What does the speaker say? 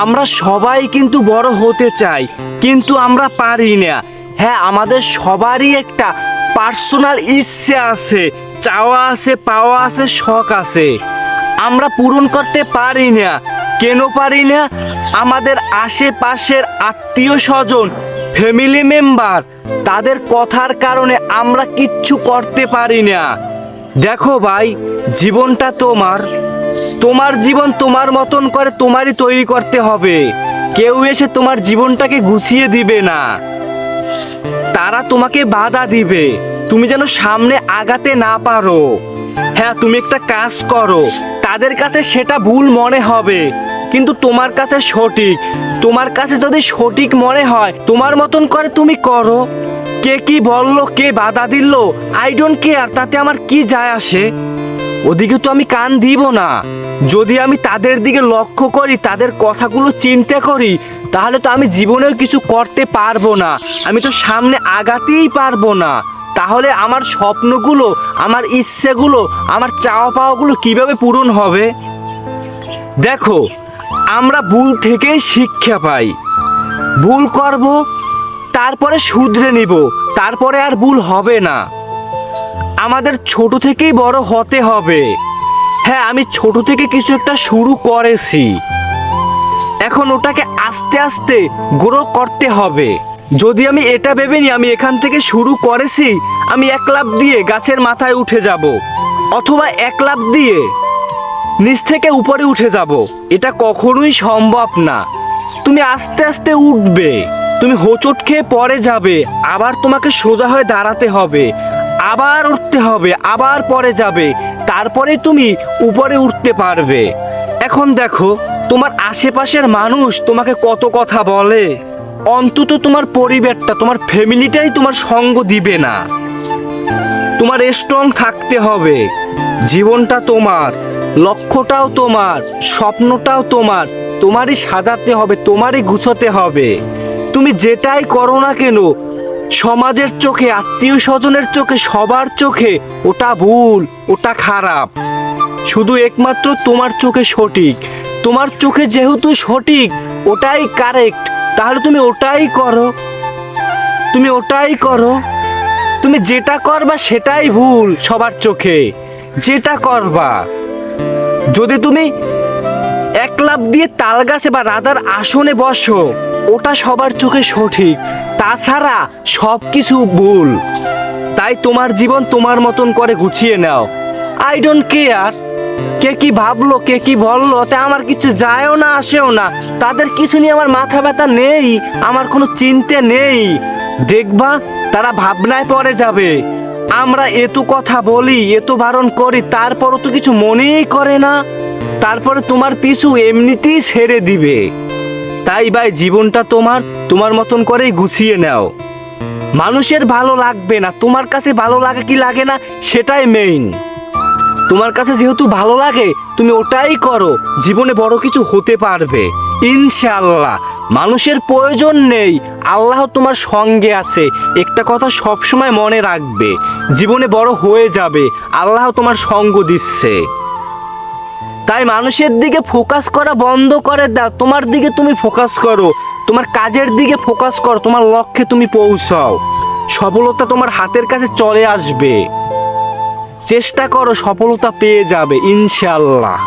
আমরা সবাই কিন্তু বড় হতে চাই, কিন্তু আমরা পারি না। হ্যাঁ, আমাদের সবারই একটা পার্সোনাল ইচ্ছে আছে, চাওয়া আছে, পাওয়া আছে, শখ আছে, আমরা পূরণ করতে পারি না। কেন পারি না? আমাদের আশেপাশের আত্মীয় স্বজন, ফ্যামিলি মেম্বার, তাদের কথার কারণে আমরা কিচ্ছু করতে পারি না। দেখো ভাই, জীবনটা তোমার, তোমার জীবন তোমার মতন করে তোমারই তৈরি করতে হবে। কেউ এসে তোমার জীবনটাকে গুছিয়ে দিবে না, তারা তোমাকে বাধা দিবে, তুমি যেন সামনে আগাতে না পারো। হ্যাঁ, তুমি একটা কাজ করো, তাদের কাছে সেটা ভুল মনে হবে, কিন্তু তোমার কাছে সঠিক। তোমার কাছে যদি সঠিক মনে হয়, তোমার মতন করে তুমি করো। কে কি বললো, কে বাধা দিল, আই ডোন্ট কেয়ার, তাতে আমার কি যায় আসে? ওদিকে তো আমি কান দিব না। যদি আমি তাদের দিকে লক্ষ্য করি, তাদের কথাগুলো চিন্তা করি, তাহলে তো আমি জীবনেও কিছু করতে পারবো না, আমি তো সামনে আগাতেই পারবো না। তাহলে আমার স্বপ্নগুলো, আমার ইচ্ছেগুলো, আমার চাওয়া পাওয়াগুলো কিভাবে পূরণ হবে? দেখো, আমরা ভুল থেকেই শিক্ষা পাই। ভুল করব, তারপরে শুধরে নিব, তারপরে আর ভুল হবে না। আমাদের ছোট থেকেই বড় হতে হবে। হ্যাঁ, আমি ছোট থেকে কিছু একটা শুরু করেছি, এখন ওটাকে আস্তে আস্তে গ্রো করতে হবে। যদি আমি এটা ভেবে নিই আমি এখান থেকে শুরু করেছি, আমি এক লাফ দিয়ে গাছের মাথায় উঠে যাব, অথবা এক লাফ দিয়ে নিচ থেকে উপরে উঠে যাব, এটা কখনোই সম্ভব না। তুমি আস্তে আস্তে উঠবে, তুমি হোঁচট খেয়ে পড়ে যাবে, আবার তোমাকে সোজা হয়ে দাঁড়াতে হবে, আবার উঠতে হবে, আবার পড়ে যাবে, তারপরে তুমি উপরে উঠতে পারবে। এখন দেখো, তোমার আশেপাশের মানুষ তোমাকে কত কথা বলে, অন্তত তোমার পরিবারটা, তোমার ফ্যামিলিটাই তোমার সঙ্গ দিবে না। তোমার স্ট্রং থাকতে হবে। জীবনটা তোমার, লক্ষ্যটাও তোমার, স্বপ্নটাও তোমার, তোমারই সাজাতে হবে, তোমারই গুছোতে হবে। তুমি যেটাই করো না কেন, সমাজের চোখে, আত্মীয় স্বজনের চোখে, সবার চোখে ওটা ভুল, ওটা খারাপ। শুধু একমাত্র তোমার চোখে সঠিক। তোমার চোখে যেহেতু সঠিক, ওটাই কারেক্ট, তাহলে তুমি ওটাই করো, তুমি ওটাই করো। তুমি যেটা করবা সেটাই ভুল সবার চোখে, যেটা করবা। যদি তুমি এক লাফ দিয়ে তাল গাছে বা রাজার আসনে বসো, ওটা সবার চোখে সঠিক, তাছাড়া সব কিছু ভুল। তাই তোমার জীবন তোমার মতন করে গুছিয়ে নাও। আই ডোন্ট কেয়ার কে কি ভাবলো, কে কি বললো, তা আমার কিছু যায়ও না, আসেও না। তাদের কিছু নিয়ে আমার মাথা ব্যথা নেই, আমার কোনো চিন্তা নেই। দেখবা তারা ভাবনায় পড়ে যাবে। আমরা এত কথা বলি, এত বারণ করি, তারপরও তো কিছু মনেই করে না, তারপরে তোমার পিছু এমনিতেই ছেড়ে দিবে। তাই ভাই, জীবনটা তোমার, তোমার মতন করেই গুছিয়ে নাও। মানুষের ভালো লাগবে না, তোমার কাছে ভালো লাগে কি লাগে না সেটাই মেইন। তোমার কাছে যেহেতু ভালো লাগে, তুমি ওটাই করো, জীবনে বড় কিছু হতে পারবে ইনশাআল্লাহ। মানুষের প্রয়োজন নেই, আল্লাহ তোমার সঙ্গে আছে। একটা কথা সব সময় মনে রাখবে, জীবনে বড় হয়ে যাবে, আল্লাহ তোমার সঙ্গ দিচ্ছে। তাই মানুষের দিকে ফোকাস করা বন্ধ করে দাও, তোমার দিকে তুমি ফোকাস করো, তোমার কাজের দিকে ফোকাস করো, তোমার লক্ষ্যে তুমি পৌঁছাও, সফলতা তোমার হাতের কাছে চলে আসবে। চেষ্টা করো, সফলতা পেয়ে যাবে ইনশাআল্লাহ।